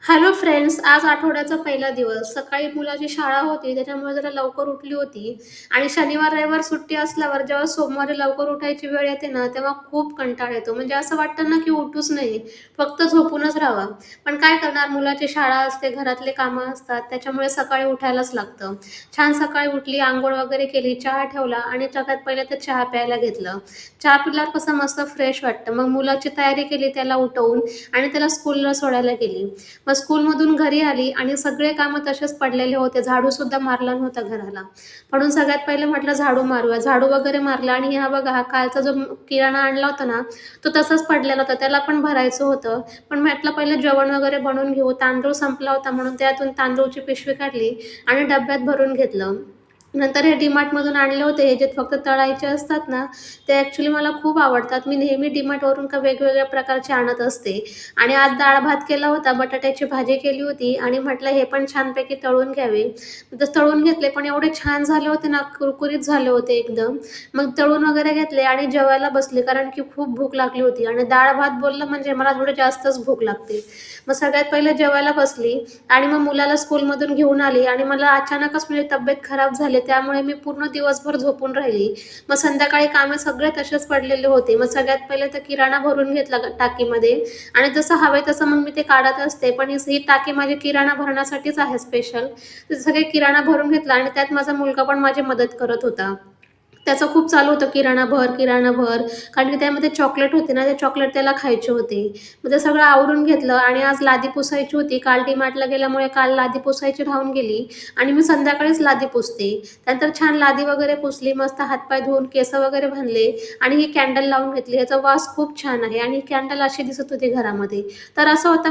Hello friends, आज आठवड्याचा पहिला दिवस. सकाळी मुलाची शाळा होती, त्याच्यामुळे जरा लवकर उठली होती आणि शनिवार, रविवार सुट्टी असल्यावर जेव्हा सोमवारी लवकर उठायची वेळ येते ना, तेव्हा खूप कंटाळा येतो. म्हणजे असं वाटतं ना, की उठूच नाही, फक्त झोपूनच राहावं. पण काय करणार, मुलाची शाळा असते, घरातले कामं असतात, त्याच्यामुळे सकाळी उठायलाच लागतं. छान सकाळी उठली, अंघोळ वगैरे केली, चहा ठेवला आणि सगळ्यात पहिले तर चहा प्यायला घेतलं. चहा पिल्यावर कसं मस्त फ्रेश वाटतं. मग मुलाची तयारी केली, त्याला उठवून आणि त्याला स्कूलला सोडायला गेली. मग स्कूलमधून घरी आली आणि सगळे कामं तसेच पडलेले होते. झाडूसुद्धा मारला नव्हता घराला. म्हणून सगळ्यात पहिले म्हटलं झाडू मारूया. झाडू वगैरे मारला आणि हा बघा, हा कालचा जो किराणा आणला होता ना, तो तसाच पडलेला होता. त्याला पण भरायचं होतं. पण म्हटलं पहिले जेवण वगैरे बनवून घेऊ. तांदूळ संपला होता म्हणून त्यातून तांदूळची पिशवी काढली आणि डब्यात भरून घेतलं. नंतर हे DMartमधून आणले होते, हे जे फक्त तळायचे असतात ना, ते ॲक्चुअली मला खूप आवडतात. मी नेहमी DMartवरून का वेगवेगळ्या प्रकारचे आणत असते. आणि आज डाळ-भात केला होता, बटाट्याची भाजी केली होती आणि म्हटलं हे पण छानपैकी तळून घ्यावे. तर तळून घेतले, पण एवढे छान झाले होते ना, कुरकुरीत झाले होते एकदम. मग तळून वगैरे घेतले आणि जेवायला बसले, कारण की खूप भूक लागली होती आणि डाळ-भात बोललं म्हणजे मला थोडी जास्तच भूक लागते. मग सगळ्यात पहिले जेवायला बसली आणि मग मुलाला स्कूलमधून घेऊन आली आणि मला अचानकच म्हणजे तब्येत खराब झाली. त्यामुळे मी पूर्ण दिवसभर झोपून राहिली. मग संध्याकाळी कामे सगळे तसेच पडलेले होते. मग सगळ्यात पहिले तर किराणा भरून घेतला टाकीमध्ये आणि जसं हवंय तसं मग मी ते काढत असते. पण ही टाकी माझी किराणा भरण्यासाठीच आहे स्पेशल. तर सगळे किराणा भरून घेतला आणि त्यात माझा मुलगा पण माझी मदत करत होता. त्याचं खूप चालू होतं किराणा भर, किराणा भर. कारण की त्यामध्ये चॉकलेट होते ना, ते चॉकलेट त्याला खायचे होते. मग ते सगळं आवरून घेतलं आणि आज लादी पुसायची होती. काल DMartला गेल्यामुळे काल लादी पुसायची राहून गेली आणि मी संध्याकाळीच लादी पुसते. त्यानंतर छान लादी वगैरे पुसली, मस्त हातपाय धुवून केस वगैरे बांधले आणि ही कॅन्डल लावून घेतली. याचा वास खूप छान आहे आणि ही कॅन्डल अशी दिसत होती घरामध्ये. तर असं होतं